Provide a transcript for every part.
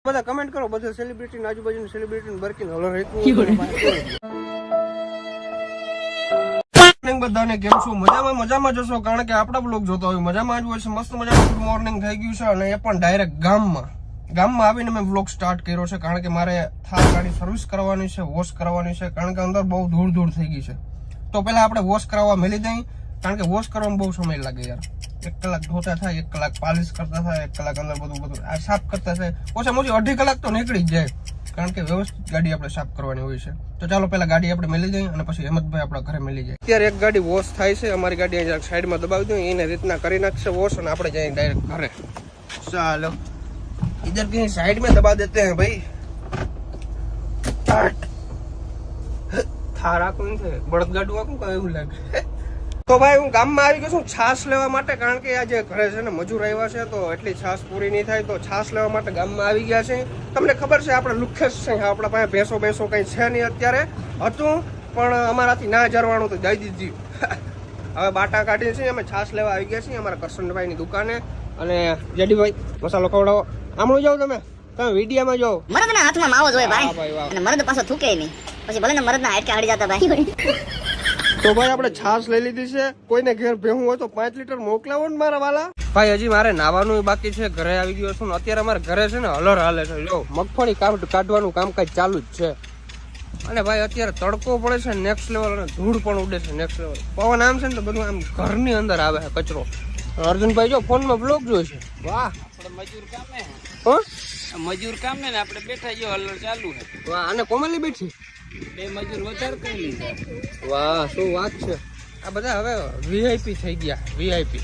બધા કમેન્ટ કરો, બધા સેલિબ્રિટી આજુબાજુ સેલિબ્રિટી બરકીને હલો બધાને કેમ છો? મજામાં જશો, કારણ કે આપડા બ્લોગ જોતા હોય મજામાં જ હોય છે. મસ્ત મજાનું ગુડ મોર્નિંગ થઈ ગયું છે અને એ પણ ડાયરેક્ટ ગામમાં આવીને મેં બ્લોગ સ્ટાર્ટ કર્યો છે, કારણ કે મારે થાર ગાડી સર્વિસ કરવાની છે, વોશ કરવાની છે, કારણ કે અંદર બહુ ધૂળ થઈ ગઈ છે. તો પેલા આપણે વોશ કરાવવા મેલી દઈ, કારણ કે વોશ કરવામાં બહુ સમય લાગે યાર. 1 કલાક ધોતા થાય, 1 કલાક પાલિશ કરતા થાય, 1 કલાક અંદર બધું આ સાફ કરતા થાય, ઓછામાં ઓછી 1.5 કલાક તો નીકળી જ જાય, કારણ કે વ્યવસ્થિત ગાડી આપણે સાફ કરવાની હોય છે. તો ચાલો પેલા ગાડી આપણે મેલી જઈએ અને પછી હેમંતભાઈ આપણા ઘરે મેલી જાય. અત્યારે એક ગાડી વોશ થાય છે, અમારી ગાડી અહીંયા સાઈડમાં દબાવી દઉં, એને રીતના કરી નાખશે વોશ અને આપણે જઈએ ડાયરેક્ટ ઘરે. ચાલો इधर कहीं साइड में दबा देते हैं भाई. थारा कौन थे बड़दगाडू को એવું લાગે. તો ભાઈ હું ગામમાં આવી ગયો છું છાશ લેવા માટે, કારણ કે આજે ઘરે છે ને મજૂર આવ્યા છે, તો એટલી છાશ પૂરી નહીં થાય, તો છાશ લેવા માટે ગામમાં આવી ગયા છે. તમને ખબર છે આપણે લુખેશ છે, આપણા પાસે ભેંસો કઈ છે નહીં અત્યારે, હતું પણ અમારાથી ના જરવાનું તો જઈ દીધી. હવે બાટા કાઢીએ છીએ, અમે છાશ લેવા આવી ગયા છીએ અમારા કરશનભાઈની દુકાને. અને જેડીભાઈ મસાલો ખવડાવો. આમણું જાવ તમે વિડીયામાં જાઓ. મરદના હાથમાં માવો જોઈએ ભાઈ, અને મરદ પાછો થૂકે નહીં, પછી ભલે ને મરદના હાડકા હડી જતા ભાઈ. તો ભાઈ આપણે છાશ લઈ લીધી છે. કોઈને ઘેર ભેહું હોય તો 5 લીટર મોકલાવો ને મારા વાલા. ભાઈ હજી મારે નાવાનું બાકી છે, ઘરે આવી ગયો છું. અત્યારે અમારે ઘરે છે ને હલર હાલે છે, જો મગફળી કાઢવાનું કામકાજ ચાલુ જ છે. અને ભાઈ અત્યારે તડકો પડે છે નેક્સ્ટ લેવલ, અને ધૂળ પણ ઉડે છે નેક્સ્ટ લેવલ. પવન આમ છે ને તો બધું આમ ઘરની અંદર આવે છે કચરો. અર્જુનભાઈ જો ફોનમાં બ્લોગ જોઈ છે. વાહ મજૂર કામ ને આપણે બેઠા જો હલર ચાલુ છે. વાહ, અને કોમલી બેઠી 2 મજૂર વધારે કરી લીધા. વાહ શું વાત છે. આ બધા હવે વીઆઈપી થઈ ગયા, વીઆઈપી.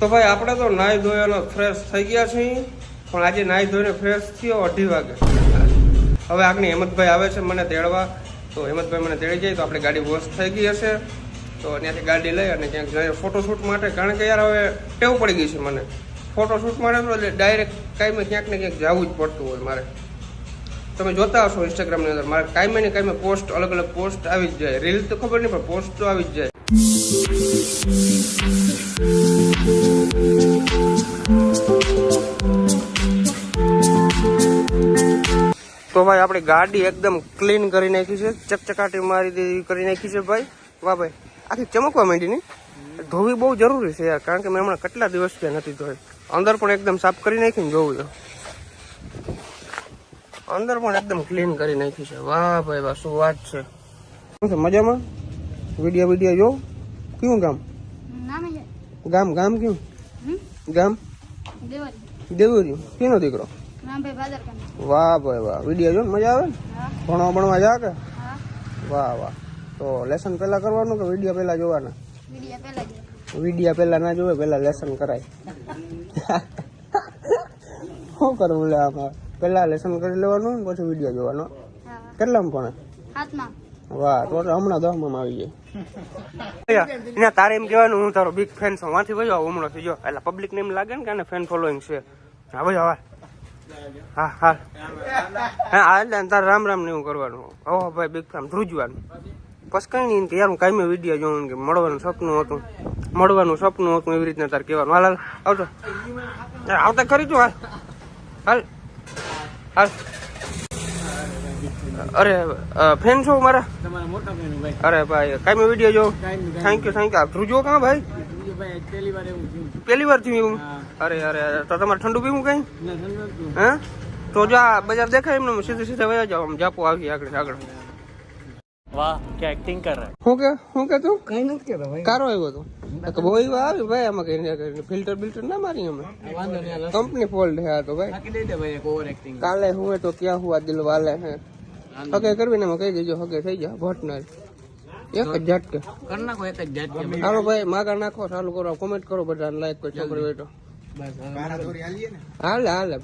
તો ભાઈ આપણે તો નાઈ ધોયાનો ફ્રેશ થઈ ગયા છીએ, પણ આજે નાઈ ધોઈને ફ્રેશ થયો 2:30 વાગે. હવે આગળ હેમંતભાઈ આવે છે મને તેડવા, તો હેમંતભાઈ મને તેડી જાય તો આપણે ગાડી વોશ થઈ ગઈ હશે, તો ત્યાંથી ગાડી લઈ અને ક્યાંક જઈએ ફોટોશૂટ માટે, કારણ કે યાર હવે ટેવ પડી ગઈ છે મને ફોટોશૂટ માટે, તો ડાયરેક્ટ કાંઈ ક્યાંક ને ક્યાંક જવું જ પડતું હોય મારે. તમે જોતા હશો ઇન્સ્ટાગ્રામની અંદર મારે કાંઈ ને કાંઈ પોસ્ટ અલગ પોસ્ટ આવી જ જાય. રીલ તો ખબર નહીં પણ પોસ્ટ તો આવી જ જાય. તો ભાઈ આપણી ગાડી એકદમ ક્લીન કરી નાખી છે, ચકચકાટી મારી કરી નાખી છે ભાઈ. વાહ ભાઈ, આખી ચમકવા માંડી ને. ધોવી બહુ જરૂરી છે યાર, કારણ કે મેં હમણાં કેટલા દિવસ ત્યાં નથી ધોઈ. અંદર પણ એકદમ સાફ કરી નાખીને જોવું છે, અંદર પણ એકદમ ક્લીન કરી નાખી છે. વાહ ભાઈ વાહ, શું વાત છે. શું છે મજામાં? વિડીયો જો. કયું ગામ કયું ગામ? દેવરી. કેનો દીકરો? વાહ ભાઈ વાહ, વિડીયો જો મજા આવે ને? ભણવા જા કે? વાહ વાહ. તો લેસન પેલા કરવાનું કે વિડીયો પેલા જોવાના? વિડીયો પેલા ના જોવે, પેલા લેસન કરાય. શું કરવું લે આમાં? પેલા લેસન કરી લેવાનું પછી વિડીયો જોવાનો. કેટલામાં ભણે? 7માં. વાહ, તો હમણાં 10માં આવી જાય. તારે એમ કહેવાનું હું તારો બિગ ફેન છું, વાંથી ભાઈ હમણાં થઈ ગયો એટલે પબ્લિક ને એમ લાગે ને કે આને ફેન ફોલોઈંગ છે. હા ભાઈ હા હા હા એટલે તારે રામ ને એવું કરવાનું. હો ભાઈ બિગ ફેન ધ્રુજવાનું. પછી કઈ નહીં કે યાર હું કાંઈ વિડીયો જોઉં કે મળવાનું સપનું હતું એવી રીતના તારે કહેવાનું. હાલ આવતો આવતા ખરી તું. હાલ હાલ. અરે ફેન છો મારા? અરે ભાઈ કાંઈ વિડીયો જો. Thank you. ધ્રુજો કાં ભાઈ? પહેલી વાર થયું એવું? અરે તો તમારે ઠંડુ પીવું કઈ? હા તો જો આ બજાર દેખાય એમને સીધા વયા જાવ, આમ જાપો આવી આગળ. વાહ क्या एक्टिंग कर रहा है. હું કે તું કઈ નથી કેતો ભાઈ. કારો આવ્યો તો બહુ એવા આવે ભાઈ, આમાં કઈ ફિલ્ટર ના મારી અમે. કંપની ફોલ્ટ હે આ તો ભાઈ. કાલે હુએ તો ક્યાં હુઆ દિલ વાલે હે. હગે કરવી ને એમાં કહી દેજો, હગે થઈ જાય ભટનાર. એક જ ઝટકે कर ना कोई एक झटके. હાલો ભાઈ માગા નાખો, ચાલુ કરો, કોમેન્ટ કરો બધા, લાઈક કોઈ છોકરી હોય તો. હાલે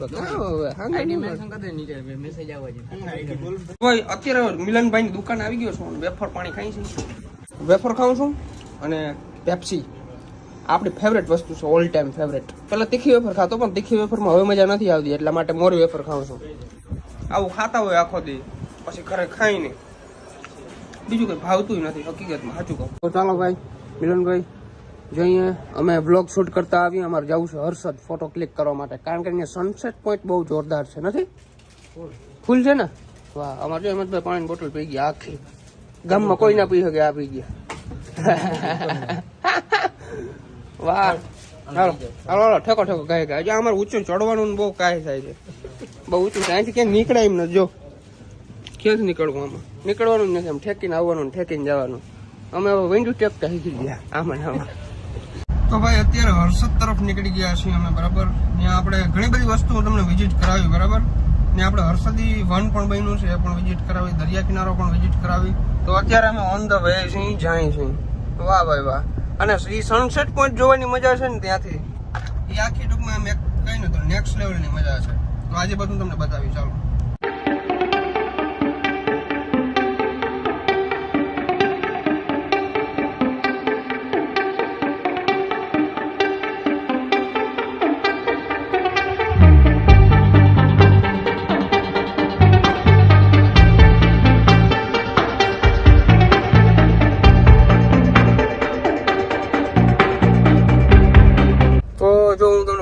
અત્યારે મિલનભાઈ ની દુકાન આવી ગયો છું, વેફર પાણી ખાઈ છે, વેફર ખાઉં છું અને પેપ્સી આપણી ફેવરેટ વસ્તુ છે, ઓલ ટાઈમ ફેવરેટ. પેલા તીખી વેફર ખાતો પણ તીખી વેફરમાં હવે મજા નથી આવતી, એટલા માટે મોરી વેફર ખાઉં છું. આવું ખાતા હોય આખો દી પછી ઘરે ખાઈ નહીં, બીજું કઈ ભાવતું નથી હકીકતમાં, સાચું કહું. તો ચાલો ભાઈ મિલનભાઈ જો અહીંયા અમે વ્લોગ શૂટ કરતા આવીએ, અમારે જવું છે હર્ષદ ફોટો ક્લિક કરવા માટે, કારણ કે અહીંયા સનસેટ પોઈન્ટ બહુ જોરદાર છે. નથી ફૂલ છે ને? વાહ, અમારે જો હેમંતભાઈ પાણીની બોટલ પી ગયા આખી, ગામમાં કોઈ ના પી શકે, આ પી ગયા. વાહ, હાલો હાલો હાલો, ઠેકો ઠેકો ગાય ગાય. જો અમારે ઊંચું ચડવાનું બહુ કાંઈ થાય છે, બહુ ઊંચું છે. અહીંથી ક્યાંય નીકળાય એમ નથી. જો ક્યાંથી નીકળવું, આમાં નીકળવાનું જ નથી, આમ ઠેકીને આવવાનું, ઠેકીને જવાનું. અમે હવે વિન્ડો ટેપતા શીખી ગયા આમાં ને આમાં. તો ભાઈ અત્યારે હર્ષદ તરફ નીકળી ગયા છીએ અમે, બરાબર. ત્યાં આપણે ઘણી બધી વસ્તુઓ તમને વિઝિટ કરાવી, બરાબર. ને આપણે હર્ષદી વન પણ બન્યું છે, એ પણ વિઝિટ કરાવી, દરિયા કિનારો પણ વિઝિટ કરાવી. તો અત્યારે અમે ઓન ધ વે છીએ, જાય છીએ. વાહ ભાઈ વાહ. અને એ સનસેટ પોઈન્ટ જોવાની મજા છે ને ત્યાંથી, એ આખી ટૂંકમાં એમ કઈ ને તો નેક્સ્ટ લેવલની મજા છે. તો આજે બધું તમને બતાવી, ચાલો.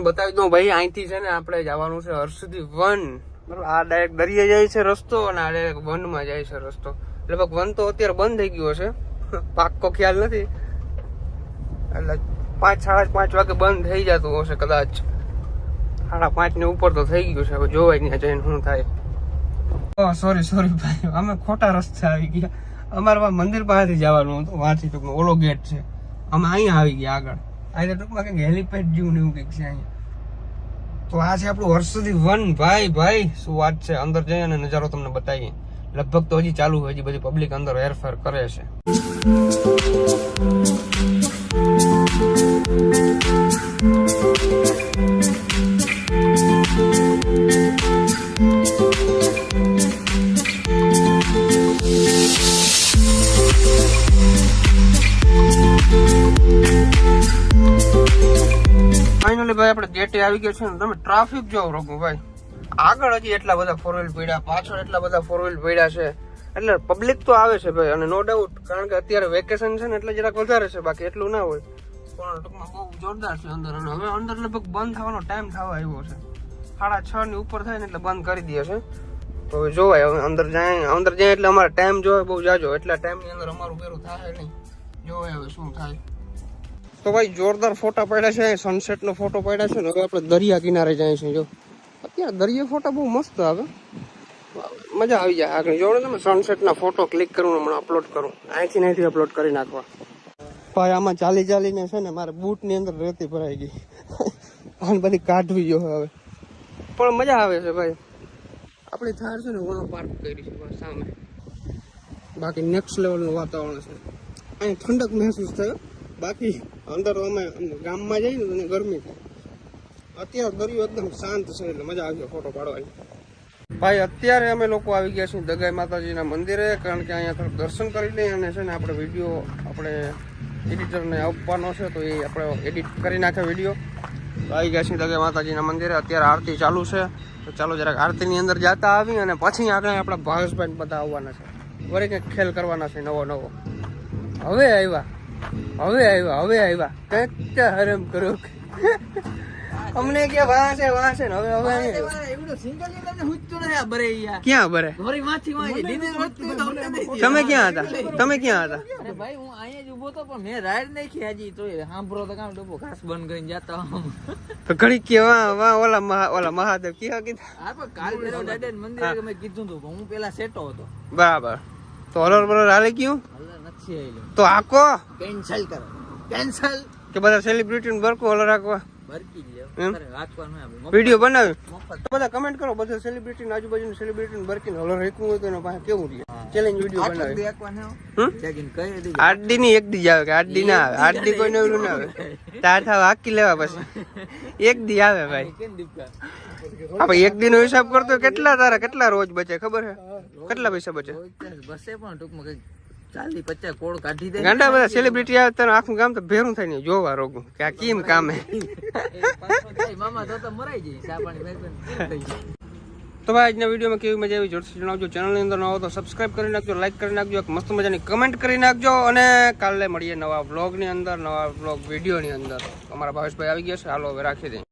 બતાવી દઉં ભાઈ, અહીંથી છે ને આપણે જવાનું છે હર્ષદી વન, બરાબર. આ ડાયરેક્ટ દરિયા જાય છે રસ્તો, અને આ ડાયરેક્ટ વનમાં જાય છે રસ્તો. લગભગ વન તો અત્યારે બંધ થઈ ગયો છે, પાક્કો ખ્યાલ નથી, એટલે 5-5:30 વાગે બંધ થઈ જતું હશે કદાચ. 5:30 ને ઉપર તો થઈ ગયું છે, હવે જોવાય ત્યાં જઈને શું થાય. સોરી ભાઈ, અમે ખોટા રસ્તે આવી ગયા. અમારે મંદિર પાસેથી જવાનું હતું, વાંચી ટૂંકમાં ઓલો ગેટ છે, અમે અહીંયા આવી ગયા આગળ. અહીંયા ટૂંકમાં કંઈક હેલીપેડ જેવું એવું કંઈક છે અહીંયા. તો આ છે આપણું હર્ષદી વન. ભાઈ શું વાત છે. અંદર જઈએ અને નજારો તમને બતાવીએ. લગભગ તો હજી ચાલુ હોય, હજી બધી પબ્લિક અંદર હેરફેર કરે છે. ફાઇનલી ભાઈ આપણે ગેટે આવી ગયા છે ને. તમે ટ્રાફિક જોવો રોકું ભાઈ, આગળ હજી એટલા બધા 4 વ્હીલ પડ્યા, પાછળ એટલા બધા 4 વ્હીલ પડ્યા છે. એટલે પબ્લિક તો આવે છે ભાઈ, અને નો ડાઉટ, કારણ કે અત્યારે વેકેશન છે ને એટલે જરાક વધારે છે, બાકી એટલું ના હોય. પણ ટૂંકમાં બહુ જોરદાર છે અંદર. અને હવે અંદર લગભગ બંધ થવાનો ટાઈમ થવા આવ્યો છે, 6:30 ની ઉપર થાય ને એટલે બંધ કરી દે છે. તો હવે જોવાય, હવે અંદર જાય એટલે અમારે ટાઈમ જોવે બહુ જાજો, એટલા ટાઈમની અંદર અમારું પેલું થાય નહીં. જોવાય હવે શું થાય. તો ભાઈ જોરદાર ફોટા પડ્યા છે, સનસેટ નો ફોટો પડ્યા છે ને. હવે આપણે દરિયા કિનારે જાય છે. જો અત્યારે દરિયા ફોટા બહુ મસ્ત આવે, મજા આવી જાય. આગળ જોડે તમે સનસેટ ના ફોટો ક્લિક કરું, હમણાં અપલોડ કરું, અહીંથી અપલોડ કરી નાખવા. ભાઈ આમાં ચાલીને છે ને મારે બૂટ ની અંદર રેતી ભરાઈ ગઈ, આને બધી કાઢવી જો હવે. પણ મજા આવે છે ભાઈ. આપણી થાર છે ને વણો પાર્ક કરી છે સામે, બાકી નેક્સ્ટ લેવલ નું વાતાવરણ છે. અહીં ઠંડક મહેસૂસ થાય, બાકી અંદર અમે ગામમાં જઈએ ને તો ગરમી થાય. અત્યારે દરિયો એકદમ શાંત છે એટલે મજા આવી ફોટો પાડવાની. ભાઈ અત્યારે અમે લોકો આવી ગયા છીએ દગાઈ માતાજીના મંદિરે, કારણ કે અહીંયા થોડું દર્શન કરી લઈએ, અને છે ને આપણે વિડીયો આપણે એડિટરને આપવાનો છે, તો એ આપણે એડિટ કરી નાખે વિડીયો. તો આવી ગયા છીએ દગાઈ માતાજીના મંદિરે. અત્યારે આરતી ચાલુ છે, તો ચાલો જરાક આરતીની અંદર જતા આવી, અને પછી આગળ આપણા ભાવેશભાઈ બધા આવવાના છે, વળી કંઈક ખેલ કરવાના છે નવો. હવે આવ્યા કંઈક હરમ કરો. અમને ક્યાં વાહ છે ને હવે ક્યાં ભરે? તમે ક્યાં હતા? ભાઈ હું અહીંયા જ ઉભો તો, પણ મેં રાઈડ નાખી હજી તો સાંભળો તો કામ ડબ્બો ઘાસ બંધ કરીને જતા. તો ઘડી કે વાહ ઓલા મહાદેવ કીધું. હા પણ કાલ પેલા દાદા મંદિરે મેં કીધું હતું, હું પેલા સેટો હતો. બરાબર. તો હલર બલર હાલે ગયું નથી આવેલું તો આકો કેન્સલ કરો, કેન્સલ કે બધા સેલિબ્રિટી બરકો હલર રાખવા બરકી લ્યો, રાખવાનું આપણે વિડીયો બનાવ્યો. બધા કમેન્ટ કરો, બધા સેલિબ્રિટી આજુબાજુ સેલિબ્રિટી બરકીને હલર રેકવું હોય તો એના પાસે કેવું રહે. ચેલેન્જ વિડીયો બનાવે. 8 દી ની 1 દી આવે કે 8 દી ના આવે, 8 દી કોઈ નવરું ના આવે. તાર થાવ આકી લેવા પછી 1 દી આવે ભાઈ. આપણે 1 દી નો હિસાબ કરતો કેટલા રોજ બચે ખબર છે? કેટલા પૈસા બચે? બસે પણ ટૂંકમાં કઈ 40-50 કોડ કાઢી દે. ગાંડા બધા સેલિબ્રિટી આવે તો આખું ગામ તો ભેરું થાય ને જોવા રોગું કે આ કેમ કામે. મામા તો મરાઈ જાય, ચા પાણી તો ભાઈ આજના વિડીયોમાં કેવી મજા આવી જોરથી જણાવજો. ચેનલની અંદર ન હો તો સબસ્ક્રાઇબ કરી નાખજો, લાઈક કરી નાખજો, એક મસ્ત મજાની કમેન્ટ કરી નાખજો અને કાલે મળીએ નવા વ્લોગની અંદર, નવા વ્લોગ વિડીયોની અંદર. અમારા ભાવેશભાઈ આવી ગયા છે, હાલો હવે રાખી દઈએ.